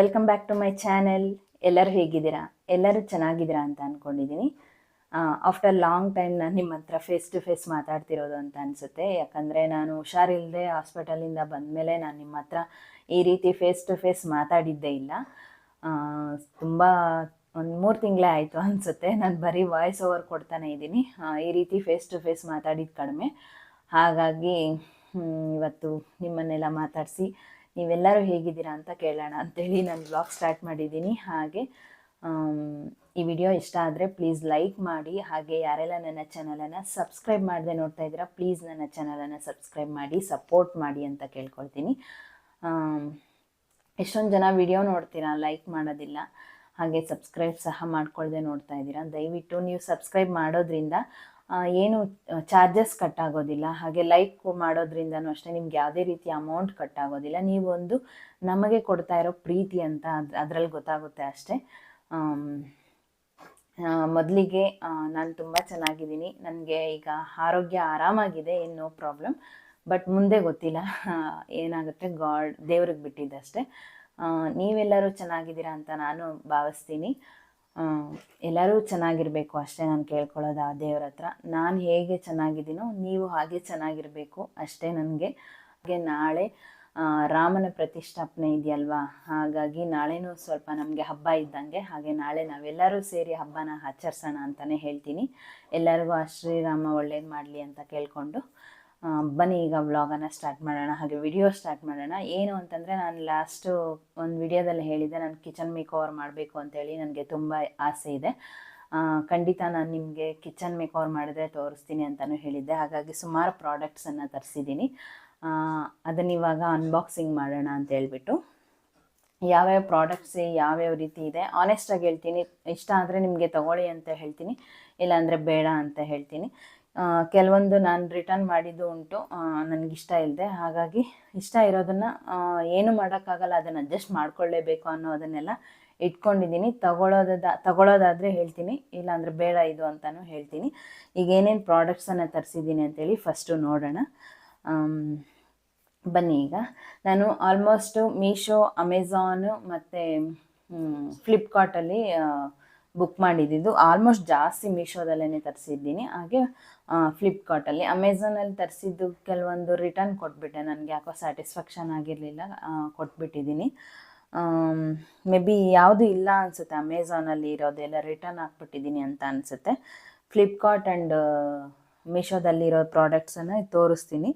Welcome back to my channel. ಎಲ್ಲರೂ ಹೇಗಿದ್ದೀರಾ? ಎಲ್ಲರೂ ಚೆನ್ನಾಗಿದ್ದೀರಾ ಅಂತ ಅಂದ್ಕೊಂಡಿದ್ದೀನಿ. ಆಫ್ಟರ್ ಲಾಂಗ್ ಟೈಮ್ ನಾನು ನಿಮ್ಮ ಹತ್ರ ಫೇಸ್ ಟು ಫೇಸ್ ಮಾತಾಡ್ತಿರೋದು ಅಂತ ಅನಿಸುತ್ತೆ. ಯಾಕಂದರೆ ನಾನು ಹುಷಾರಿಲ್ಲದೆ ಹಾಸ್ಪಿಟಲಿಂದ ಬಂದಮೇಲೆ ನಾನು ನಿಮ್ಮ ಹತ್ರ ಈ ರೀತಿ ಫೇಸ್ ಟು ಫೇಸ್ ಮಾತಾಡಿದ್ದೇ ಇಲ್ಲ. ತುಂಬ ಒಂದು 3 ತಿಂಗಳೇ ಆಯಿತು ಅನಿಸುತ್ತೆ. ನಾನು ಬರೀ ವಾಯ್ಸ್ ಓವರ್ ಕೊಡ್ತಾನೆ ಇದ್ದೀನಿ. ಈ ರೀತಿ ಫೇಸ್ ಟು ಫೇಸ್ ಮಾತಾಡಿದ್ದು ಕಡಿಮೆ. ಹಾಗಾಗಿ ಇವತ್ತು ನಿಮ್ಮನ್ನೆಲ್ಲ ಮಾತಾಡಿಸಿ ನೀವೆಲ್ಲರೂ ಹೇಗಿದ್ದೀರಾ ಅಂತ ಕೇಳೋಣ ಅಂತೇಳಿ ನಾನು ವ್ಲಾಗ್ ಸ್ಟಾರ್ಟ್ ಮಾಡಿದ್ದೀನಿ. ಹಾಗೆ ಈ ವಿಡಿಯೋ ಇಷ್ಟ ಆದರೆ ಪ್ಲೀಸ್ ಲೈಕ್ ಮಾಡಿ. ಹಾಗೆ ಯಾರೆಲ್ಲ ನನ್ನ ಚಾನಲನ್ನು ಸಬ್ಸ್ಕ್ರೈಬ್ ಮಾಡದೆ ನೋಡ್ತಾ ಇದ್ದೀರಾ ಪ್ಲೀಸ್ ನನ್ನ ಚಾನಲನ್ನು ಸಬ್ಸ್ಕ್ರೈಬ್ ಮಾಡಿ, ಸಪೋರ್ಟ್ ಮಾಡಿ ಅಂತ ಕೇಳ್ಕೊಳ್ತೀನಿ. ಎಷ್ಟೊಂದು ಜನ ವಿಡಿಯೋ ನೋಡ್ತೀರಾ, ಲೈಕ್ ಮಾಡೋದಿಲ್ಲ, ಹಾಗೆ ಸಬ್ಸ್ಕ್ರೈಬ್ ಸಹ ಮಾಡ್ಕೊಳ್ದೆ ನೋಡ್ತಾ ಇದ್ದೀರಾ. ದಯವಿಟ್ಟು ನೀವು ಸಬ್ಸ್ಕ್ರೈಬ್ ಮಾಡೋದ್ರಿಂದ ಏನು ಚಾರ್ಜಸ್ ಕಟ್ ಆಗೋದಿಲ್ಲ. ಹಾಗೆ ಲೈಕ್ ಮಾಡೋದ್ರಿಂದನೂ ಅಷ್ಟೇ ನಿಮ್ಗೆ ಯಾವುದೇ ರೀತಿ ಅಮೌಂಟ್ ಕಟ್ ಆಗೋದಿಲ್ಲ. ನೀವೊಂದು ನಮಗೆ ಕೊಡ್ತಾ ಇರೋ ಪ್ರೀತಿ ಅಂತ ಅದರಲ್ಲಿ ಗೊತ್ತಾಗುತ್ತೆ ಅಷ್ಟೇ. ಮೊದಲಿಗೆ ನಾನು ತುಂಬ ಚೆನ್ನಾಗಿದ್ದೀನಿ. ನನಗೆ ಈಗ ಆರೋಗ್ಯ ಆರಾಮಾಗಿದೆ, ಏನು ನೋ ಪ್ರಾಬ್ಲಮ್. ಬಟ್ ಮುಂದೆ ಗೊತ್ತಿಲ್ಲ ಏನಾಗುತ್ತೆ, ದೇವ್ರಿಗೆ ಬಿಟ್ಟಿದ್ದಷ್ಟೇ. ನೀವೆಲ್ಲರೂ ಚೆನ್ನಾಗಿದ್ದೀರಾ ಅಂತ ನಾನು ಭಾವಿಸ್ತೀನಿ. ಎಲ್ಲರೂ ಚೆನ್ನಾಗಿರಬೇಕು ಅಷ್ಟೇ ನಾನು ಕೇಳ್ಕೊಳ್ಳೋದು ಆ ದೇವ್ರ ಹತ್ರ. ನಾನು ಹೇಗೆ ಚೆನ್ನಾಗಿದ್ದೀನೋ ನೀವು ಹಾಗೆ ಚೆನ್ನಾಗಿರಬೇಕು ಅಷ್ಟೇ ನನಗೆ. ಹಾಗೆ ನಾಳೆ ರಾಮನ ಪ್ರತಿಷ್ಠಾಪನೆ ಇದೆಯಲ್ವಾ, ಹಾಗಾಗಿ ನಾಳೆನೂ ಸ್ವಲ್ಪ ನಮಗೆ ಹಬ್ಬ ಇದ್ದಂಗೆ. ಹಾಗೆ ನಾಳೆ ನಾವೆಲ್ಲರೂ ಸೇರಿ ಹಬ್ಬನ ಆಚರಿಸೋಣ ಅಂತಲೇ ಹೇಳ್ತೀನಿ. ಎಲ್ಲರಿಗೂ ಆ ಶ್ರೀರಾಮ ಒಳ್ಳೇದು ಮಾಡಲಿ ಅಂತ ಕೇಳಿಕೊಂಡು ಬನ್ನಿ ಈಗ ವ್ಲಾಗನ್ನು ಸ್ಟಾರ್ಟ್ ಮಾಡೋಣ. ಹಾಗೆ ವಿಡಿಯೋ ಸ್ಟಾರ್ಟ್ ಮಾಡೋಣ. ಏನು ಅಂತಂದರೆ, ನಾನು ಲಾಸ್ಟು ಒಂದು ವಿಡಿಯೋದಲ್ಲಿ ಹೇಳಿದ್ದೆ ನಾನು ಕಿಚನ್ ಮೇಕ್ ಓವರ್ ಮಾಡಬೇಕು ಅಂತೇಳಿ. ನನಗೆ ತುಂಬ ಆಸೆ ಇದೆ. ಖಂಡಿತ ನಾನು ನಿಮಗೆ ಕಿಚನ್ ಮೇಕ್ ಓವರ್ ಮಾಡಿದ್ರೆ ತೋರಿಸ್ತೀನಿ ಅಂತಲೂ ಹೇಳಿದ್ದೆ. ಹಾಗಾಗಿ ಸುಮಾರು ಪ್ರಾಡಕ್ಟ್ಸನ್ನು ತರಿಸಿದ್ದೀನಿ. ಅದನ್ನು ಇವಾಗ ಅನ್ಬಾಕ್ಸಿಂಗ್ ಮಾಡೋಣ ಅಂತ ಹೇಳ್ಬಿಟ್ಟು. ಯಾವ್ಯಾವ ಪ್ರಾಡಕ್ಟ್ಸ್ ಯಾವ್ಯಾವ ರೀತಿ ಇದೆ ಆನೆಸ್ಟಾಗಿ ಹೇಳ್ತೀನಿ. ಇಷ್ಟ ಆದರೆ ನಿಮಗೆ ತೊಗೊಳ್ಳಿ ಅಂತ ಹೇಳ್ತೀನಿ, ಇಲ್ಲಾಂದರೆ ಬೇಡ ಅಂತ ಹೇಳ್ತೀನಿ. ಕೆಲವೊಂದು ನಾನು ರಿಟರ್ನ್ ಮಾಡಿದ್ದು ಉಂಟು ನನಗಿಷ್ಟ ಇಲ್ಲದೆ. ಹಾಗಾಗಿ ಇಷ್ಟ ಇರೋದನ್ನು ಏನು ಮಾಡೋಕ್ಕಾಗಲ್ಲ, ಅದನ್ನು ಅಡ್ಜಸ್ಟ್ ಮಾಡ್ಕೊಳ್ಳೇಬೇಕು ಅನ್ನೋದನ್ನೆಲ್ಲ ಇಟ್ಕೊಂಡಿದ್ದೀನಿ. ತಗೊಳ್ಳೋದಾದರೆ ಹೇಳ್ತೀನಿ, ಇಲ್ಲಾಂದರೆ ಬೇಡ ಇದು ಅಂತಲೂ ಹೇಳ್ತೀನಿ. ಈಗ ಏನೇನು ಪ್ರಾಡಕ್ಟ್ಸನ್ನು ತರಿಸಿದ್ದೀನಿ ಅಂತೇಳಿ ಫಸ್ಟು ನೋಡೋಣ. ಬನ್ನಿ. ಈಗ ನಾನು ಆಲ್ಮೋಸ್ಟು ಮೀಶೋ, ಅಮೆಝಾನು ಮತ್ತು ಫ್ಲಿಪ್ಕಾರ್ಟಲ್ಲಿ ಬುಕ್ ಮಾಡಿದ್ದು. ಆಲ್ಮೋಸ್ಟ್ ಜಾಸ್ತಿ ಮೀಶೋದಲ್ಲೇ ತರಿಸಿದ್ದೀನಿ, ಹಾಗೆ ಫ್ಲಿಪ್ಕಾರ್ಟಲ್ಲಿ. ಅಮೆಝಾನಲ್ಲಿ ತರಿಸಿದ್ದು ಕೆಲವೊಂದು ರಿಟರ್ನ್ ಕೊಟ್ಬಿಟ್ಟೆ, ನನಗೆ ಯಾಕೋ ಸ್ಯಾಟಿಸ್ಫ್ಯಾಕ್ಷನ್ ಆಗಿರಲಿಲ್ಲ, ಕೊಟ್ಬಿಟ್ಟಿದ್ದೀನಿ. ಮೇ ಬಿ ಯಾವುದು ಇಲ್ಲ ಅನಿಸುತ್ತೆ ಅಮೆಝಾನಲ್ಲಿ ಇರೋದೆಲ್ಲ ರಿಟರ್ನ್ ಹಾಕ್ಬಿಟ್ಟಿದ್ದೀನಿ ಅಂತ ಅನಿಸುತ್ತೆ. ಫ್ಲಿಪ್ಕಾರ್ಟ್ ಆ್ಯಂಡ್ ಮೀಶೋದಲ್ಲಿರೋ ಪ್ರಾಡಕ್ಟ್ಸನ್ನು ತೋರಿಸ್ತೀನಿ.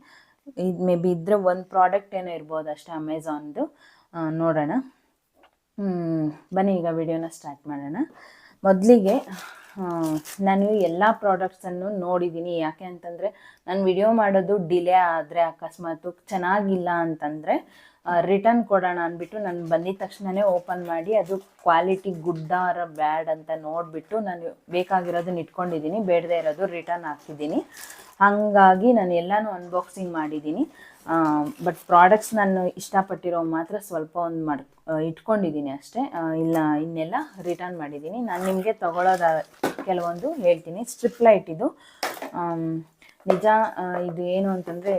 ಇದು ಮೇ ಬಿ ಇದ್ದರೆ ಒಂದು ಪ್ರಾಡಕ್ಟ್ ಏನೋ ಇರ್ಬೋದು ಅಷ್ಟೇ ಅಮೆಝಾನ್ದು. ನೋಡೋಣ. ಬನ್ನಿ ಈಗ ವಿಡಿಯೋನ ಸ್ಟಾರ್ಟ್ ಮಾಡೋಣ. ಮೊದಲಿಗೆ ನಾನು ಎಲ್ಲ ಪ್ರಾಡಕ್ಟ್ಸನ್ನು ನೋಡಿದ್ದೀನಿ. ಯಾಕೆ ಅಂತಂದರೆ ನಾನು ವಿಡಿಯೋ ಮಾಡೋದು ಡಿಲೇ ಆದರೆ, ಅಕಸ್ಮಾತು ಚೆನ್ನಾಗಿಲ್ಲ ಅಂತಂದರೆ ರಿಟರ್ನ್ ಕೊಡೋಣ ಅಂದ್ಬಿಟ್ಟು ನಾನು ಬಂದಿದ ತಕ್ಷಣವೇ ಓಪನ್ ಮಾಡಿ ಅದು ಕ್ವಾಲಿಟಿ ಗುಡ್ ಆರ್ ಬ್ಯಾಡ್ ಅಂತ ನೋಡಿಬಿಟ್ಟು ನಾನು ಬೇಕಾಗಿರೋದನ್ನ ಇಟ್ಕೊಂಡಿದ್ದೀನಿ, ಬೇಡದೇ ಇರೋದು ರಿಟರ್ನ್ ಹಾಕ್ತಿದ್ದೀನಿ. ಹಾಗಾಗಿ ನಾನು ಎಲ್ಲನೂ ಅನ್ಬಾಕ್ಸಿಂಗ್ ಮಾಡಿದ್ದೀನಿ. ಬಟ್ ಪ್ರಾಡಕ್ಟ್ಸ್ ನಾನು ಇಷ್ಟಪಟ್ಟಿರೋ ಮಾತ್ರ ಸ್ವಲ್ಪ ಒಂದು ಇಟ್ಕೊಂಡಿದ್ದೀನಿ ಅಷ್ಟೇ. ಇಲ್ಲ ಇನ್ನೆಲ್ಲ ರಿಟರ್ನ್ ಮಾಡಿದ್ದೀನಿ. ನಾನು ನಿಮಗೆ ತಗೊಳ್ಳೋದ ಕೆಲವೊಂದು ಹೇಳ್ತೀನಿ. ಸ್ಟ್ರಿಪ್ ಲೈಟ್ ಇದು ನಿಜ. ಇದು ಏನು ಅಂತಂದರೆ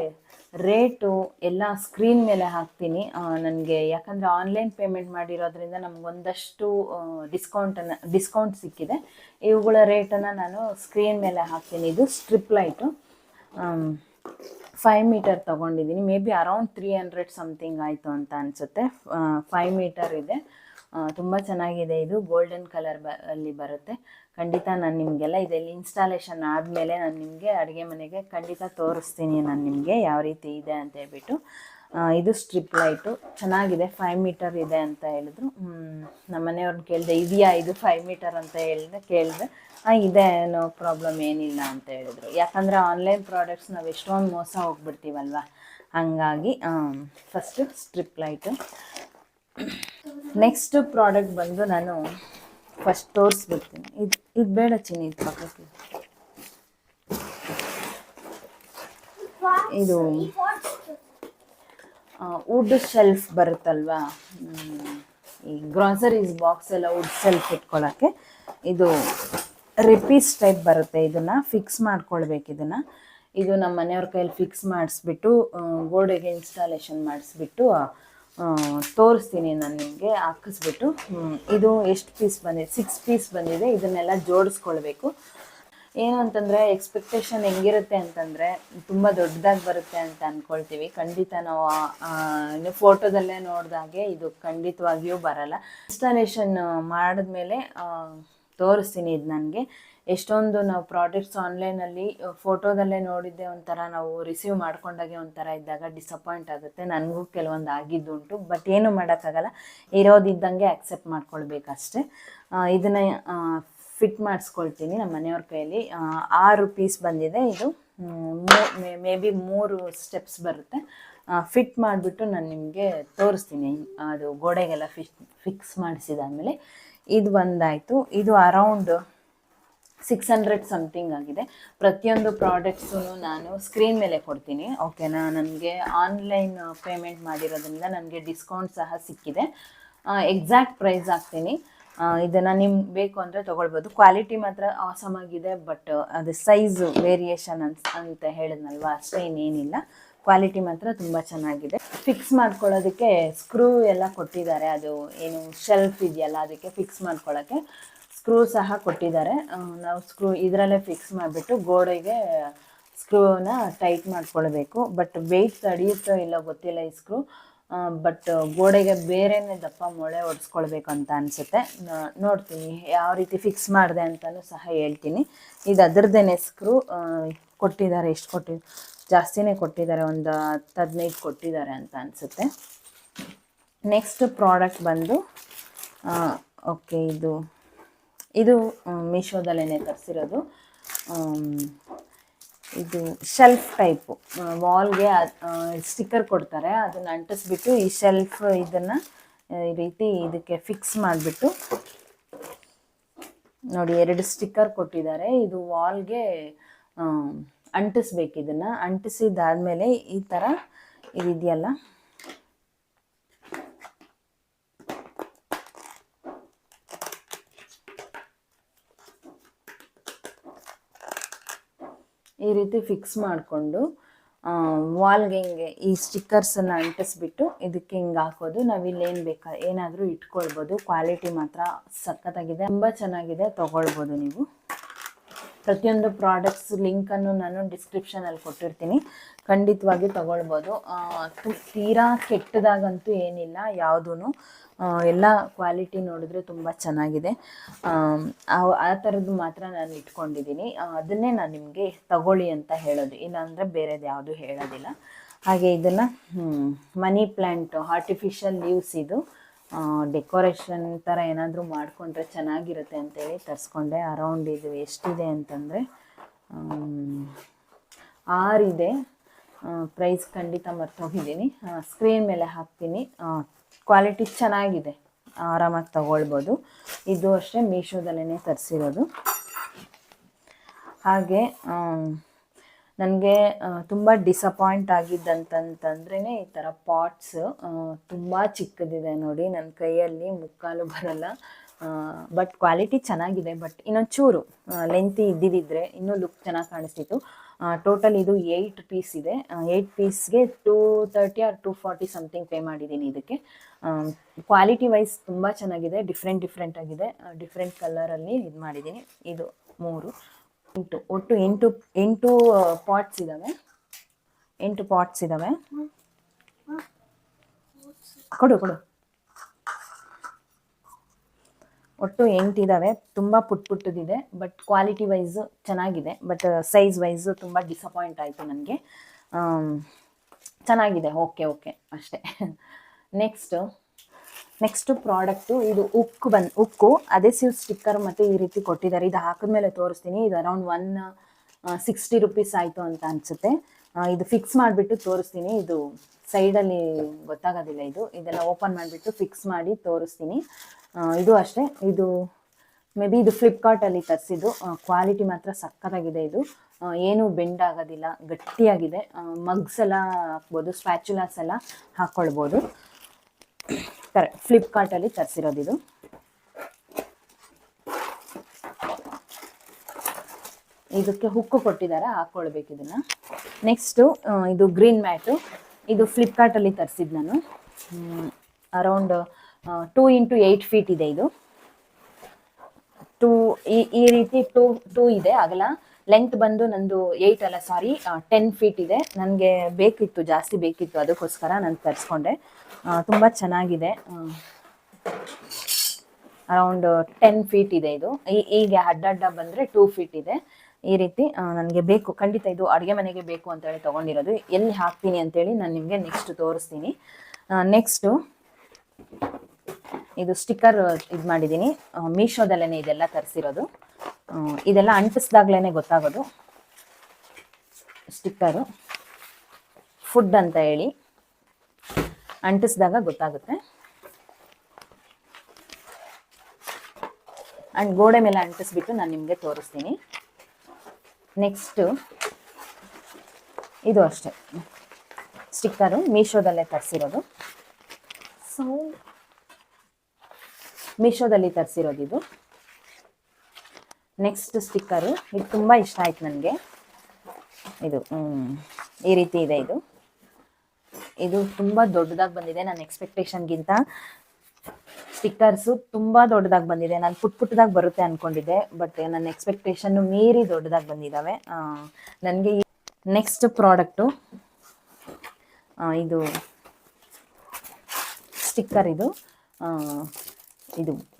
ರೇಟು ಎಲ್ಲ ಸ್ಕ್ರೀನ್ ಮೇಲೆ ಹಾಕ್ತೀನಿ ನನಗೆ. ಯಾಕಂದರೆ ಆನ್ಲೈನ್ ಪೇಮೆಂಟ್ ಮಾಡಿರೋದ್ರಿಂದ ನಮಗೊಂದಷ್ಟು ಡಿಸ್ಕೌಂಟ್ ಸಿಕ್ಕಿದೆ. ಇವುಗಳ ರೇಟನ್ನು ನಾನು ಸ್ಕ್ರೀನ್ ಮೇಲೆ ಹಾಕ್ತೀನಿ. ಇದು ಸ್ಟ್ರಿಪ್ ಲೈಟು 5 ಮೀಟರ್ ತೊಗೊಂಡಿದ್ದೀನಿ. ಮೇ ಬಿ ಅರೌಂಡ್ 300 ಸಮಥಿಂಗ್ ಆಯಿತು ಅಂತ ಅನಿಸುತ್ತೆ. 5 ಮೀಟರ್ ಇದೆ. ತುಂಬ ಚೆನ್ನಾಗಿದೆ. ಇದು ಗೋಲ್ಡನ್ ಕಲರ್ ಅಲ್ಲಿ ಬರುತ್ತೆ. ಖಂಡಿತ ನಾನು ನಿಮಗೆಲ್ಲ ಇದೆಲ್ಲಿ ಇನ್ಸ್ಟಾಲೇಷನ್ ಆದಮೇಲೆ ನಾನು ನಿಮಗೆ ಅಡುಗೆ ಮನೆಗೆ ಖಂಡಿತ ತೋರಿಸ್ತೀನಿ ನಾನು ನಿಮಗೆ ಯಾವ ರೀತಿ ಇದೆ ಅಂತ ಹೇಳ್ಬಿಟ್ಟು. ಇದು ಸ್ಟ್ರಿಪ್ ಲೈಟು ಚೆನ್ನಾಗಿದೆ. 5 ಮೀಟರ್ ಇದೆ ಅಂತ ಹೇಳಿದ್ರು. ನಮ್ಮ ಮನೆಯವ್ರನ್ನ ಕೇಳಿದೆ, ಇದೆಯಾ ಇದು 5 ಮೀಟರ್ ಅಂತ ಕೇಳಿದೆ. ಇದೆ, ನೋ ಪ್ರಾಬ್ಲಮ್, ಏನಿಲ್ಲ ಅಂತ ಹೇಳಿದ್ರು. ಯಾಕಂದರೆ ಆನ್ಲೈನ್ ಪ್ರಾಡಕ್ಟ್ಸ್ ನಾವು ಎಷ್ಟೊಂದು ಮೋಸ ಹೋಗ್ಬಿಡ್ತೀವಲ್ವ, ಹಾಗಾಗಿ first strip light. Next product ಬಂದು ನಾನು ಫಸ್ಟ್ ತೋರಿಸ್ಬಿಡ್ತೀನಿ. ಇದು ಬೇಡ ಚಿನ್ನಿ, ಇದು ಪಕ್ಕಕ್ಕೆ. ಇದು ವುಡ್ ಶೆಲ್ಫ್ ಬರುತ್ತಲ್ವಾ, ಈ ಗ್ರಾಸರೀಸ್ ಬಾಕ್ಸ್ ಎಲ್ಲ ವುಡ್ ಶೆಲ್ಫ್ ಇಟ್ಕೊಳ್ಳೋಕ್ಕೆ. ಇದು ರಿಪೀಸ್ ಟೈಪ್ ಬರುತ್ತೆ. ಇದನ್ನು ಫಿಕ್ಸ್ ಮಾಡ್ಕೊಳ್ಬೇಕು. ಇದು ನಮ್ಮ ಮನೆಯವ್ರ ಕೈಯಲ್ಲಿ ಫಿಕ್ಸ್ ಮಾಡಿಸ್ಬಿಟ್ಟು ಗೋಡೆಗೆ ಇನ್ಸ್ಟಾಲೇಷನ್ ಮಾಡಿಸ್ಬಿಟ್ಟು ತೋರಿಸ್ತೀನಿ ನಾನು ನಿಮಗೆ ಹಾಕಿಸ್ಬಿಟ್ಟು. ಇದು ಎಷ್ಟು ಪೀಸ್ ಬಂದಿದೆ, 6 ಪೀಸ್ ಬಂದಿದೆ. ಇದನ್ನೆಲ್ಲ ಜೋಡಿಸ್ಕೊಳ್ಬೇಕು. ಏನು ಅಂತಂದರೆ ಎಕ್ಸ್ಪೆಕ್ಟೇಷನ್ ಹೆಂಗಿರುತ್ತೆ ಅಂತಂದರೆ ತುಂಬ ದೊಡ್ಡದಾಗಿ ಬರುತ್ತೆ ಅಂತ ಅಂದ್ಕೊಳ್ತೀವಿ. ಖಂಡಿತ ನಾವು ಇನ್ನು ಫೋಟೋದಲ್ಲೇ ನೋಡಿದಾಗೆ ಇದು ಖಂಡಿತವಾಗಿಯೂ ಬರಲ್ಲ. ಇನ್ಸ್ಟಾಲೇಷನ್ ಮಾಡಿದ್ಮೇಲೆ ತೋರಿಸ್ತೀನಿ. ಇದು ನನಗೆ ಎಷ್ಟೊಂದು ನಾವು ಪ್ರಾಡಕ್ಟ್ಸ್ ಆನ್ಲೈನಲ್ಲಿ ಫೋಟೋದಲ್ಲೇ ನೋಡಿದ್ದೆ ಒಂಥರ, ನಾವು ರಿಸೀವ್ ಮಾಡ್ಕೊಂಡಾಗೆ ಒಂಥರ ಇದ್ದಾಗ ಡಿಸಪಾಯಿಂಟ್ ಆಗುತ್ತೆ. ನನಗೂ ಕೆಲವೊಂದು ಆಗಿದ್ದುಂಟು. ಬಟ್ ಏನು ಮಾಡೋಕ್ಕಾಗಲ್ಲ, ಇರೋದಿದ್ದಂಗೆ ಆಕ್ಸೆಪ್ಟ್ ಮಾಡ್ಕೊಳ್ಬೇಕಷ್ಟೆ. ಇದನ್ನು ಫಿಟ್ ಮಾಡಿಸ್ಕೊಳ್ತೀನಿ ನಮ್ಮ ಮನೆಯವ್ರ ಕೈಯಲ್ಲಿ. 6 ಪೀಸ್ ಬಂದಿದೆ. ಇದು ಮೇ ಬಿ 3 ಸ್ಟೆಪ್ಸ್ ಬರುತ್ತೆ. ಫಿಟ್ ಮಾಡಿಬಿಟ್ಟು ನಾನು ನಿಮಗೆ ತೋರಿಸ್ತೀನಿ. ಅದು ಗೋಡೆಗೆಲ್ಲ ಫಿಕ್ಸ್ ಮಾಡಿಸಿದಾದ್ಮೇಲೆ ಇದು ಬಂದಾಯಿತು. ಇದು ಅರೌಂಡ್ 600 ಸಮಥಿಂಗ್ ಆಗಿದೆ. ಪ್ರತಿಯೊಂದು ಪ್ರಾಡಕ್ಟ್ಸು ನಾನು ಸ್ಕ್ರೀನ್ ಮೇಲೆ ಕೊಡ್ತೀನಿ, ಓಕೆನಾ. ನನಗೆ ಆನ್ಲೈನ್ ಪೇಮೆಂಟ್ ಮಾಡಿರೋದ್ರಿಂದ ನನಗೆ ಡಿಸ್ಕೌಂಟ್ ಸಹ ಸಿಕ್ಕಿದೆ. ಎಕ್ಸಾಕ್ಟ್ ಪ್ರೈಸ್ ಹಾಕ್ತೀನಿ. ಇದನ್ನು ನಿಮ್ಗೆ ಬೇಕು ಅಂದರೆ ತೊಗೊಳ್ಬೋದು. ಕ್ವಾಲಿಟಿ ಮಾತ್ರ ಆಸಮ್ ಆಗಿದೆ. ಬಟ್ ಅದು ಸೈಜು ವೇರಿಯೇಷನ್ ಅಂತ ಹೇಳಿದ್ನಲ್ವ, ಅಷ್ಟೇ, ಇನ್ನೇನಿಲ್ಲ. ಕ್ವಾಲಿಟಿ ಮಾತ್ರ ತುಂಬ ಚೆನ್ನಾಗಿದೆ. ಫಿಕ್ಸ್ ಮಾಡ್ಕೊಳ್ಳೋದಕ್ಕೆ ಸ್ಕ್ರೂ ಎಲ್ಲ ಕೊಟ್ಟಿದ್ದಾರೆ. ಅದು ಏನು ಶೆಲ್ಫ್ ಇದೆಯಲ್ಲ, ಅದಕ್ಕೆ ಫಿಕ್ಸ್ ಮಾಡ್ಕೊಳ್ಳೋಕ್ಕೆ ಸ್ಕ್ರೂ ಸಹ ಕೊಟ್ಟಿದ್ದಾರೆ. ನಾವು ಸ್ಕ್ರೂ ಇದರಲ್ಲೇ ಫಿಕ್ಸ್ ಮಾಡಿಬಿಟ್ಟು ಗೋಡೆಗೆ ಸ್ಕ್ರೂನ ಟೈಟ್ ಮಾಡ್ಕೊಳ್ಬೇಕು. ಬಟ್ ವೆಯ್ಟ್ ತಡೆಯುತ್ತೋ ಇಲ್ಲ ಗೊತ್ತಿಲ್ಲ ಈ ಸ್ಕ್ರೂ. ಬಟ್ ಗೋಡೆಗೆ ಬೇರೆನೇ ದಪ್ಪ ಮೊಳೆ ಹೊಡೆಸ್ಕೊಳ್ಬೇಕು ಅಂತ ಅನಿಸುತ್ತೆ. ನೋಡ್ತೀನಿ ಯಾವ ರೀತಿ ಫಿಕ್ಸ್ ಮಾಡಿದೆ ಅಂತಲೂ ಸಹ ಹೇಳ್ತೀನಿ. ಇದು ಅದರದ್ದೇನೆ ಸ್ಕ್ರೂ ಕೊಟ್ಟಿದ್ದಾರೆ. ಎಷ್ಟು ಜಾಸ್ತಿನೇ ಕೊಟ್ಟಿದ್ದಾರೆ, ಒಂದು 10-15 ಕೊಟ್ಟಿದ್ದಾರೆ ಅಂತ ಅನಿಸುತ್ತೆ. ನೆಕ್ಸ್ಟ್ ಪ್ರಾಡಕ್ಟ್ ಬಂದು ಓಕೆ, ಇದು ಮೀಶೋದಲ್ಲೇ ತರಿಸಿರೋದು. ಇದು ಶೆಲ್ಫ್ ಟೈಪು, ವಾಲ್ಗೆ ಸ್ಟಿಕ್ಕರ್ ಕೊಡ್ತಾರೆ. ಅದನ್ನು ಅಂಟಿಸ್ಬಿಟ್ಟು ಈ ಶೆಲ್ಫ್ ಇದನ್ನು ಈ ರೀತಿ ಇದಕ್ಕೆ ಫಿಕ್ಸ್ ಮಾಡಿಬಿಟ್ಟು ನೋಡಿ, 2 ಸ್ಟಿಕ್ಕರ್ ಕೊಟ್ಟಿದ್ದಾರೆ. ಇದು ವಾಲ್ಗೆ ಅಂಟಿಸ್ಬೇಕು. ಇದನ್ನು ಅಂಟಿಸಿದಾದ್ಮೇಲೆ ಈ ಥರ ಇದೆಯಲ್ಲ, ಈ ರೀತಿ ಫಿಕ್ಸ್ ಮಾಡಿಕೊಂಡು ವಾಲ್ಗೆ ಹಿಂಗೆ ಈ ಸ್ಟಿಕ್ಕರ್ಸನ್ನು ಅಂಟಿಸ್ಬಿಟ್ಟು ಇದಕ್ಕೆ ಹಿಂಗೆ ಹಾಕೋದು. ನಾವಿಲ್ಲಿ ಏನಾದರೂ ಇಟ್ಕೊಳ್ಬೋದು. ಕ್ವಾಲಿಟಿ ಮಾತ್ರ ಸಖತ್ತಾಗಿದೆ, ತುಂಬ ಚೆನ್ನಾಗಿದೆ, ತೊಗೊಳ್ಬೋದು ನೀವು. ಪ್ರತಿಯೊಂದು ಪ್ರಾಡಕ್ಟ್ಸ್ ಲಿಂಕನ್ನು ನಾನು ಡಿಸ್ಕ್ರಿಪ್ಷನಲ್ಲಿ ಕೊಟ್ಟಿರ್ತೀನಿ, ಖಂಡಿತವಾಗಿ ತೊಗೊಳ್ಬೋದು. ತೀರಾ ಕೆಟ್ಟದಾಗಂತೂ ಏನಿಲ್ಲ ಯಾವುದೂ. ಎಲ್ಲ ಕ್ವಾಲಿಟಿ ನೋಡಿದ್ರೆ ತುಂಬ ಚೆನ್ನಾಗಿದೆ. ಆ ಥರದ್ದು ಮಾತ್ರ ನಾನು ಇಟ್ಕೊಂಡಿದ್ದೀನಿ. ಅದನ್ನೇ ನಾನು ನಿಮಗೆ ತಗೊಳ್ಳಿ ಅಂತ ಹೇಳೋದು, ಇಲ್ಲಾಂದರೆ ಬೇರೆದು ಯಾವುದು ಹೇಳೋದಿಲ್ಲ. ಹಾಗೆ ಇದನ್ನು ಮನಿ ಪ್ಲ್ಯಾಂಟ್ ಆರ್ಟಿಫಿಷಿಯಲ್ ಲೀವ್ಸ್, ಇದು ಡೆಕೋರೇಷನ್ ಥರ ಏನಾದರೂ ಮಾಡಿಕೊಂಡ್ರೆ ಚೆನ್ನಾಗಿರುತ್ತೆ ಅಂತೇಳಿ ತರಿಸ್ಕೊಂಡೆ. ಅರೌಂಡ್ ಇದು ಎಷ್ಟಿದೆ ಅಂತಂದರೆ 6 ಇದೆ. ಪ್ರೈಸ್ ಖಂಡಿತ ಮರ್ತೋಗಿದ್ದೀನಿ, ಸ್ಕ್ರೀನ್ ಮೇಲೆ ಹಾಕ್ತೀನಿ. ಕ್ವಾಲಿಟಿ ಚೆನ್ನಾಗಿದೆ, ಆರಾಮಾಗಿ ತಗೊಳ್ಬೋದು. ಇದು ಅಷ್ಟೇ ಮೀಶೋದಲ್ಲೇ ತರಿಸಿರೋದು. ಹಾಗೆ ನನಗೆ ತುಂಬ ಡಿಸಪಾಯಿಂಟ್ ಆಗಿದ್ದಂತಂದ್ರೇ ಈ ಥರ ಪಾಟ್ಸ್ ತುಂಬ ಚಿಕ್ಕದಿದೆ ನೋಡಿ, ನನ್ನ ಕೈಯಲ್ಲಿ ಮುಕ್ಕಾಲು ಬರಲ್ಲ. ಬಟ್ ಕ್ವಾಲಿಟಿ ಚೆನ್ನಾಗಿದೆ. ಬಟ್ ಇನ್ನೊಂಚೂರು ಲೆಂತಿ ಇದ್ದಿದ್ದರೆ ಇನ್ನೂ ಲುಕ್ ಚೆನ್ನಾಗಿ ಕಾಣಿಸ್ತಿತ್ತು. ಟೋಟಲ್ ಇದು 8 ಪೀಸ್ ಇದೆ. 8 ಪೀಸ್ಗೆ 230 ಆರ್ 240 ಸಮಥಿಂಗ್ ಪೇ ಮಾಡಿದ್ದೀನಿ ಇದಕ್ಕೆ. ಕ್ವಾಲಿಟಿ ವೈಸ್ ತುಂಬ ಚೆನ್ನಾಗಿದೆ, ಡಿಫ್ರೆಂಟ್ ಆಗಿದೆ. ಡಿಫ್ರೆಂಟ್ ಕಲರಲ್ಲಿ ಇದು ಮಾಡಿದ್ದೀನಿ. ಇದು 3 ಒಟ್ಟು 8 ಪಾಟ್ಸ್ ಇದ್ದಾವೆ. 8 ಪಾಟ್ಸ್ ಇದ್ದಾವೆ. ಕೊಡು ಒಟ್ಟು 8 ಇದ್ದಾವೆ. ತುಂಬ ಪುಟ್ಟದಿದೆ. ಬಟ್ ಕ್ವಾಲಿಟಿ ವೈಸು ಚೆನ್ನಾಗಿದೆ. ಬಟ್ ಸೈಜ್ ವೈಸು ತುಂಬ ಡಿಸಪಾಯಿಂಟ್ ಆಯಿತು ನನಗೆ. ಚೆನ್ನಾಗಿದೆ, ಓಕೆ ಅಷ್ಟೇ. ನೆಕ್ಸ್ಟು ಪ್ರಾಡಕ್ಟು ಇದು ಉಕ್ಕು ಅದೆಸಿವ್ ಸ್ಟಿಕ್ಕರ್ ಮತ್ತು ಈ ರೀತಿ ಕೊಟ್ಟಿದ್ದಾರೆ. ಇದು ಹಾಕಿದ್ಮೇಲೆ ತೋರಿಸ್ತೀನಿ. ಇದು ಅರೌಂಡ್ 160 ರೂಪೀಸ್ ಆಯಿತು ಅಂತ ಅನಿಸುತ್ತೆ. ಇದು ಫಿಕ್ಸ್ ಮಾಡಿಬಿಟ್ಟು ತೋರಿಸ್ತೀನಿ. ಇದು ಸೈಡಲ್ಲಿ ಗೊತ್ತಾಗೋದಿಲ್ಲ. ಇದೆಲ್ಲ ಓಪನ್ ಮಾಡಿಬಿಟ್ಟು ಫಿಕ್ಸ್ ಮಾಡಿ ತೋರಿಸ್ತೀನಿ. ಇದು ಅಷ್ಟೇ. ಇದು ಮೇ ಬಿ ಇದು ಫ್ಲಿಪ್ಕಾರ್ಟಲ್ಲಿ ತರಿಸಿದ್ದು. ಕ್ವಾಲಿಟಿ ಮಾತ್ರ ಸಕ್ಕತ್ತಾಗಿದೆ. ಇದು ಏನೂ ಬೆಂಡ್ ಆಗೋದಿಲ್ಲ, ಗಟ್ಟಿಯಾಗಿದೆ. ಮಗ್ಸ್ ಎಲ್ಲ ಹಾಕ್ಬೋದು, ಸ್ಪ್ಯಾಚುಲಾಸ್ ಎಲ್ಲ ಹಾಕ್ಕೊಳ್ಬೋದು. ಕರೆಕ್ಟ್, ಫ್ಲಿಪ್ಕಾರ್ಟಲ್ಲಿ ತರಿಸಿರೋದು ಇದು. ಇದಕ್ಕೆ ಹುಕ್ಕು ಕೊಟ್ಟಿದ್ದಾರೆ, ಹಾಕ್ಕೊಳ್ಬೇಕು ಇದನ್ನು. ನೆಕ್ಸ್ಟು ಇದು ಗ್ರೀನ್ ಮ್ಯಾಟು. ಇದು ಫ್ಲಿಪ್ಕಾರ್ಟಲ್ಲಿ ತರಿಸಿದ್ದು ನಾನು. ಅರೌಂಡ್ 2 x 8 ಫೀಟ್ ಇದೆ ಇದು. ಈ ರೀತಿ ಟೂ ಇದೆ ಅಗಲ. ಲೆಂತ್ ಬಂದು ನಂದು 8 ಅಲ್ಲ ಸಾರಿ 10 ಫೀಟ್ ಇದೆ. ನನಗೆ ಬೇಕಿತ್ತು, ಜಾಸ್ತಿ ಬೇಕಿತ್ತು, ಅದಕ್ಕೋಸ್ಕರ ನಾನು ತರಿಸ್ಕೊಂಡೆ. ತುಂಬ ಚೆನ್ನಾಗಿದೆ. ಅರೌಂಡ್ 10 ಫೀಟ್ ಇದೆ ಇದು. ಹೀಗೆ ಅಡ್ಡ ಬಂದರೆ 2 ಫೀಟ್ ಇದೆ. ಈ ರೀತಿ ನನಗೆ ಬೇಕು, ಖಂಡಿತ ಇದು ಅಡುಗೆ ಮನೆಗೆ ಬೇಕು ಅಂತೇಳಿ ತೊಗೊಂಡಿರೋದು. ಎಲ್ಲಿ ಹಾಕ್ತೀನಿ ಅಂತೇಳಿ ನಾನು ನಿಮಗೆ ನೆಕ್ಸ್ಟ್ ತೋರಿಸ್ತೀನಿ. ನೆಕ್ಸ್ಟು ಇದು ಸ್ಟಿಕ್ಕರ್ ಇದು ಮಾಡಿದ್ದೀನಿ. ಮೀಶೋದಲ್ಲೇ ಇದೆಲ್ಲ ತರಿಸಿರೋದು. ಇದೆಲ್ಲ ಅಂಟಿಸ್ದಾಗ್ಲೇ ಗೊತ್ತಾಗೋದು ಸ್ಟಿಕ್ಕರು ಫುಡ್ ಅಂತ ಹೇಳಿ. ಅಂಟಿಸಿದಾಗ ಗೊತ್ತಾಗುತ್ತೆ. ಆ್ಯಂಡ್ ಗೋಡೆ ಮೇಲೆ ಅಂಟಿಸ್ಬಿಟ್ಟು ನಾನು ನಿಮಗೆ ತೋರಿಸ್ತೀನಿ. ನೆಕ್ಸ್ಟು ಇದು ಅಷ್ಟೇ ಸ್ಟಿಕ್ಕರು, ಮೀಶೋದಲ್ಲೇ ತರಿಸಿರೋದು. ಸೊ ಮೀಶೋದಲ್ಲಿ ತರಿಸಿರೋದು ಇದು. ನೆಕ್ಸ್ಟ್ ಸ್ಟಿಕ್ಕರು, ಇದು ತುಂಬ ಇಷ್ಟ ಆಯ್ತು ನನಗೆ. ಇದು ಈ ರೀತಿ ಇದೆ. ಇದು ತುಂಬ ದೊಡ್ಡದಾಗಿ ಬಂದಿದೆ. ನನ್ನ ಎಕ್ಸ್ಪೆಕ್ಟೇಷನ್ಗಿಂತ ಸ್ಟಿಕ್ಕರ್ಸು ತುಂಬ ದೊಡ್ಡದಾಗಿ ಬಂದಿದೆ. ನಾನು ಪುಟ್ಟದಾಗಿ ಬರುತ್ತೆ ಅಂದ್ಕೊಂಡಿದ್ದೆ, ಬಟ್ ನನ್ನ ಎಕ್ಸ್ಪೆಕ್ಟೇಷನ್ನು ಮೀರಿ ದೊಡ್ಡದಾಗಿ ಬಂದಿದ್ದಾವೆ ನನಗೆ. ನೆಕ್ಸ್ಟ್ ಪ್ರಾಡಕ್ಟು ಇದು ಸ್ಟಿಕ್ಕರ್. ಇದು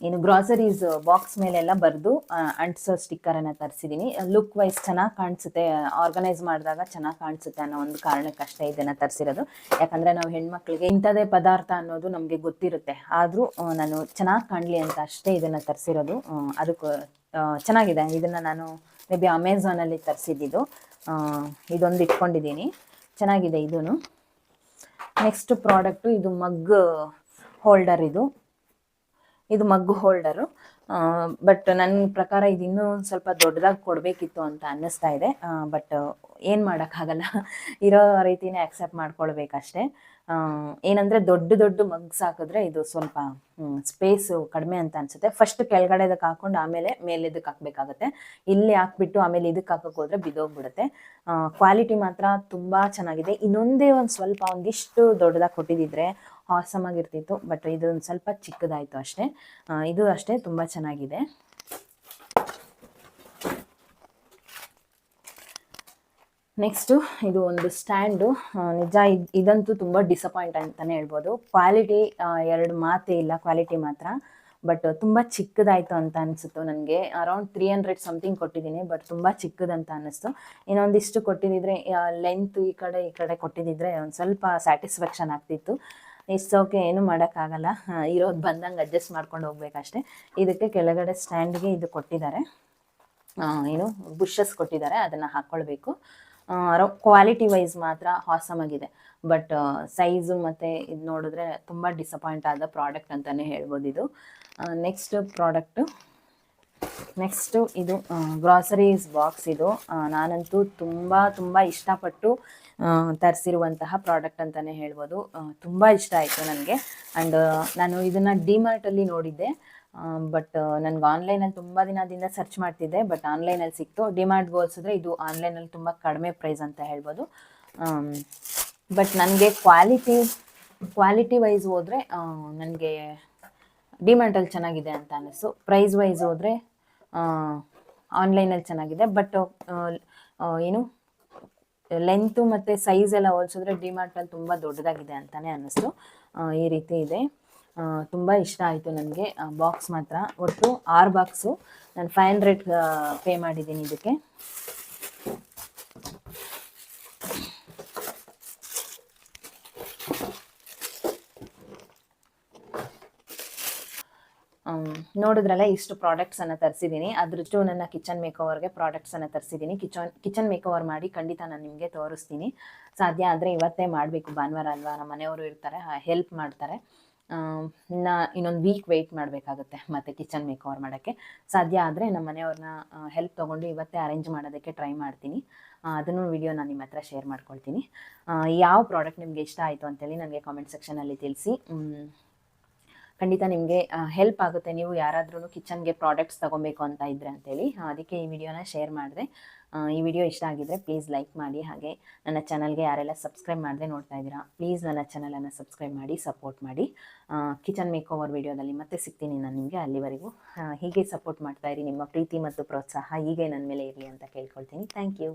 ಏನು ಗ್ರಾಸರೀಸ್ ಬಾಕ್ಸ್ ಮೇಲೆಲ್ಲ ಬರೆದು ಅಂಟಿಸೋ ಸ್ಟಿಕ್ಕರನ್ನು ತರಿಸಿದ್ದೀನಿ. ಲುಕ್ ವೈಸ್ ಚೆನ್ನಾಗಿ ಕಾಣಿಸುತ್ತೆ, ಆರ್ಗನೈಸ್ ಮಾಡಿದಾಗ ಚೆನ್ನಾಗಿ ಕಾಣಿಸುತ್ತೆ ಅನ್ನೋ ಒಂದು ಕಾರಣಕ್ಕಷ್ಟೇ ಇದನ್ನು ತರಿಸಿರೋದು. ಯಾಕಂದರೆ ನಾವು ಹೆಣ್ಮಕ್ಳಿಗೆ ಇಂಥದೇ ಪದಾರ್ಥ ಅನ್ನೋದು ನಮಗೆ ಗೊತ್ತಿರುತ್ತೆ, ಆದರೂ ನಾನು ಚೆನ್ನಾಗಿ ಕಾಣಲಿ ಅಂತ ಅಷ್ಟೇ ಇದನ್ನು ತರಿಸಿರೋದು. ಅದಕ್ಕೆ ಚೆನ್ನಾಗಿದೆ. ಇದನ್ನು ನಾನು ಮೇ ಬಿ ಅಮೆಝಾನಲ್ಲಿ ತರಿಸಿದ್ದು. ಇದೊಂದು ಇಟ್ಕೊಂಡಿದ್ದೀನಿ, ಚೆನ್ನಾಗಿದೆ ಇದೂ. ನೆಕ್ಸ್ಟ್ ಪ್ರಾಡಕ್ಟು ಇದು ಮಗ್ ಹೋಲ್ಡರ್. ಇದು ಮಗ್ಗು ಹೋಲ್ಡರು. ಬಟ್ ನನ್ನ ಪ್ರಕಾರ ಇದು ಇನ್ನೂ ಸ್ವಲ್ಪ ದೊಡ್ಡದಾಗಿ ಕೊಡಬೇಕಿತ್ತು ಅಂತ ಅನ್ನಿಸ್ತಾ ಇದೆ. ಬಟ್ ಏನು ಮಾಡೋಕ್ಕಾಗಲ್ಲ, ಇರೋ ರೀತಿನೇ ಆಕ್ಸೆಪ್ಟ್ ಮಾಡ್ಕೊಳ್ಬೇಕಷ್ಟೇ. ಏನಂದರೆ ದೊಡ್ಡ ಮಗ್ಸ್ ಹಾಕಿದ್ರೆ ಇದು ಸ್ವಲ್ಪ ಸ್ಪೇಸು ಕಡಿಮೆ ಅಂತ ಅನಿಸುತ್ತೆ. ಫಸ್ಟ್ ಕೆಳಗಡೆದಕ್ಕೆ ಹಾಕ್ಕೊಂಡು ಆಮೇಲೆ ಮೇಲೆದಕ್ಕೆ ಹಾಕಬೇಕಾಗತ್ತೆ. ಇಲ್ಲಿ ಹಾಕ್ಬಿಟ್ಟು ಆಮೇಲೆ ಇದಕ್ಕೆ ಹಾಕೋಕೆ ಹೋದರೆ ಬಿದ್ದೋಗ್ಬಿಡುತ್ತೆ. ಕ್ವಾಲಿಟಿ ಮಾತ್ರ ತುಂಬ ಚೆನ್ನಾಗಿದೆ. ಇನ್ನೊಂದೇ ಒಂದಿಷ್ಟು ದೊಡ್ಡದಾಗಿ ಕೊಟ್ಟಿದ್ದಿದ್ರೆ ಆಸಮ್ ಆಗಿರ್ತಿತ್ತು. ಬಟ್ ಇದು ಒಂದು ಸ್ವಲ್ಪ ಚಿಕ್ಕದಾಯಿತು ಅಷ್ಟೇ. ಇದು ಅಷ್ಟೇ ತುಂಬ ಚೆನ್ನಾಗಿದೆ. ನೆಕ್ಸ್ಟು ಇದು ಒಂದು ಸ್ಟ್ಯಾಂಡು. ನಿಜ ಇದಂತೂ ತುಂಬ ಡಿಸಪಾಯಿಂಟ್ ಅಂತಲೇ ಹೇಳ್ಬೋದು. ಕ್ವಾಲಿಟಿ ಎರಡು ಮಾತೇ ಇಲ್ಲ, ಕ್ವಾಲಿಟಿ ಮಾತ್ರ. ಬಟ್ ತುಂಬ ಚಿಕ್ಕದಾಯಿತು ಅಂತ ಅನಿಸುತ್ತು ನನಗೆ. ಅರೌಂಡ್ 300 ಸಮಥಿಂಗ್ ಕೊಟ್ಟಿದ್ದೀನಿ, ಬಟ್ ತುಂಬ ಚಿಕ್ಕದಂತ ಅನ್ನಿಸ್ತು. ಇನ್ನೊಂದಿಷ್ಟು ಕೊಟ್ಟಿದ್ದಿದ್ರೆ, ಲೆಂತ್ ಈ ಕಡೆ ಕೊಟ್ಟಿದ್ದಿದ್ರೆ ಒಂದು ಸ್ವಲ್ಪ ಸ್ಯಾಟಿಸ್ಫ್ಯಾಕ್ಷನ್ ಆಗ್ತಿತ್ತು. ಇಟ್ಸ್ ಓಕೆ, ಏನೂ ಮಾಡೋಕ್ಕಾಗಲ್ಲ, ಇರೋದು ಬಂದಂಗೆ ಅಡ್ಜಸ್ಟ್ ಮಾಡ್ಕೊಂಡು ಹೋಗ್ಬೇಕಷ್ಟೆ. ಇದಕ್ಕೆ ಕೆಳಗಡೆ ಸ್ಟ್ಯಾಂಡ್ಗೆ ಇದು ಕೊಟ್ಟಿದ್ದಾರೆ, ಏನು ಬುಷಸ್ ಕೊಟ್ಟಿದ್ದಾರೆ, ಅದನ್ನು ಹಾಕ್ಕೊಳ್ಬೇಕು. ಕ್ವಾಲಿಟಿ ವೈಸ್ ಮಾತ್ರ ಆಸಮ್ ಆಗಿದೆ. ಬಟ್ ಸೈಜು ಮತ್ತು ಇದು ನೋಡಿದ್ರೆ ತುಂಬ ಡಿಸಪಾಯಿಂಟ್ ಆದ ಪ್ರಾಡಕ್ಟ್ ಅಂತಲೇ ಹೇಳ್ಬೋದು ಇದು. ನೆಕ್ಸ್ಟು ಇದು ಗ್ರಾಸರೀಸ್ ಬಾಕ್ಸ್. ಇದು ನಾನಂತೂ ತುಂಬ ಇಷ್ಟಪಟ್ಟು ತರಿಸಿರುವಂತಹ ಪ್ರಾಡಕ್ಟ್ ಅಂತಲೇ ಹೇಳ್ಬೋದು. ತುಂಬ ಇಷ್ಟ ಆಯಿತು ನನಗೆ. ಆ್ಯಂಡ್ ನಾನು ಇದನ್ನು ಡಿಮಾರ್ಟಲ್ಲಿ ನೋಡಿದ್ದೆ, ಬಟ್ ನನಗೆ ಆನ್ಲೈನಲ್ಲಿ ತುಂಬ ದಿನದಿಂದ ಸರ್ಚ್ ಮಾಡ್ತಿದ್ದೆ, ಬಟ್ ಆನ್ಲೈನಲ್ಲಿ ಸಿಕ್ತು. ಡಿಮಾರ್ಟ್ಗೆ ಹೋಲಿಸಿದ್ರೆ ಇದು ಆನ್ಲೈನಲ್ಲಿ ತುಂಬ ಕಡಿಮೆ ಪ್ರೈಸ್ ಅಂತ ಹೇಳ್ಬೋದು. ಬಟ್ ನನಗೆ ಕ್ವಾಲಿಟಿ ವೈಸ್ ಹೋದರೆ ನನಗೆ ಡಿಮಾರ್ಟಲ್ಲಿ ಚೆನ್ನಾಗಿದೆ ಅಂತ ಅನ್ನಿಸ್ತು. ಪ್ರೈಸ್ ವೈಸ್ ಹೋದರೆ ಆನ್ಲೈನಲ್ಲಿ ಚೆನ್ನಾಗಿದೆ. ಬಟ್ ಏನು ಲೆಂತು ಮತ್ತು ಸೈಜ್ ಎಲ್ಲ ಹೋಲಿಸಿದ್ರೆ ಡಿಮಾರ್ಟಲ್ಲಿ ತುಂಬ ದೊಡ್ಡದಾಗಿದೆ ಅಂತಲೇ ಅನ್ನಿಸ್ತು. ಈ ರೀತಿ ಇದೆ. ತುಂಬ ಇಷ್ಟ ಆಯಿತು ನನಗೆ ಬಾಕ್ಸ್ ಮಾತ್ರ. ಒಟ್ಟು 6 ಬಾಕ್ಸು. ನಾನು 500 ಪೇ ಮಾಡಿದ್ದೀನಿ ಇದಕ್ಕೆ. ನೋಡಿದ್ರಲ್ಲ, ಇಷ್ಟು ಪ್ರಾಡಕ್ಟ್ಸನ್ನು ತರಿಸಿದ್ದೀನಿ. ಅದ್ರಷ್ಟು ನನ್ನ ಕಿಚನ್ ಮೇಕೋವರ್ಗೆ ಪ್ರಾಡಕ್ಟ್ಸನ್ನು ತರಿಸಿದ್ದೀನಿ. ಕಿಚನ್ ಮೇಕೋವರ್ ಮಾಡಿ ಖಂಡಿತ ನಾನು ನಿಮಗೆ ತೋರಿಸ್ತೀನಿ. ಸಾಧ್ಯ ಆದರೆ ಇವತ್ತೇ ಮಾಡಬೇಕು, ಭಾನುವಾರ ಅಲ್ವಾ, ನಮ್ಮ ಮನೆಯವರು ಇರ್ತಾರೆ, ಹೆಲ್ಪ್ ಮಾಡ್ತಾರೆ. ಇನ್ನೊಂದು ವೀಕ್ ವೆಯ್ಟ್ ಮಾಡಬೇಕಾಗುತ್ತೆ ಮತ್ತು ಕಿಚನ್ ಮೇಕೋವರ್ ಮಾಡೋಕ್ಕೆ. ಸಾಧ್ಯ ಆದರೆ ನಮ್ಮ ಮನೆಯವ್ರನ್ನ ಹೆಲ್ಪ್ ತೊಗೊಂಡು ಇವತ್ತೇ ಅರೇಂಜ್ ಮಾಡೋದಕ್ಕೆ ಟ್ರೈ ಮಾಡ್ತೀನಿ. ಅದನ್ನು ವಿಡಿಯೋ ನಾನು ನಿಮ್ಮ ಹತ್ರ ಶೇರ್ ಮಾಡ್ಕೊಳ್ತೀನಿ. ಯಾವ ಪ್ರಾಡಕ್ಟ್ ನಿಮಗೆ ಇಷ್ಟ ಆಯಿತು ಅಂತೇಳಿ ನನಗೆ ಕಾಮೆಂಟ್ ಸೆಕ್ಷನಲ್ಲಿ ತಿಳಿಸಿ. ಖಂಡಿತ ನಿಮಗೆ ಹೆಲ್ಪ್ ಆಗುತ್ತೆ. ನೀವು ಯಾರಾದ್ರೂ ಕಿಚನ್ಗೆ ಪ್ರಾಡಕ್ಟ್ಸ್ ತೊಗೊಬೇಕು ಅಂತ ಇದ್ರೆ ಅಂತೇಳಿ ಅದಕ್ಕೆ ಈ ವಿಡಿಯೋನ ಶೇರ್ ಮಾಡಿದೆ. ಈ ವಿಡಿಯೋ ಇಷ್ಟ ಆಗಿದ್ರೆ ಪ್ಲೀಸ್ ಲೈಕ್ ಮಾಡಿ. ಹಾಗೆ ನನ್ನ ಚಾನಲ್ಗೆ ಯಾರೆಲ್ಲ ಸಬ್ಸ್ಕ್ರೈಬ್ ಮಾಡದೆ ನೋಡ್ತಾ ಇದ್ದೀರಾ ಪ್ಲೀಸ್ ನನ್ನ ಚಾನಲನ್ನು ಸಬ್ಸ್ಕ್ರೈಬ್ ಮಾಡಿ, ಸಪೋರ್ಟ್ ಮಾಡಿ. ಕಿಚನ್ ಮೇಕ್ ಓವರ್ ವಿಡಿಯೋದಲ್ಲಿ ಮತ್ತೆ ಸಿಗ್ತೀನಿ ನಾನು ನಿಮಗೆ. ಅಲ್ಲಿವರೆಗೂ ಹೀಗೆ ಸಪೋರ್ಟ್ ಮಾಡ್ತಾ ಇರಿ. ನಿಮ್ಮ ಪ್ರೀತಿ ಮತ್ತು ಪ್ರೋತ್ಸಾಹ ಹೀಗೆ ನನ್ನ ಮೇಲೆ ಇರಲಿ ಅಂತ ಕೇಳ್ಕೊಳ್ತೀನಿ. Thank you.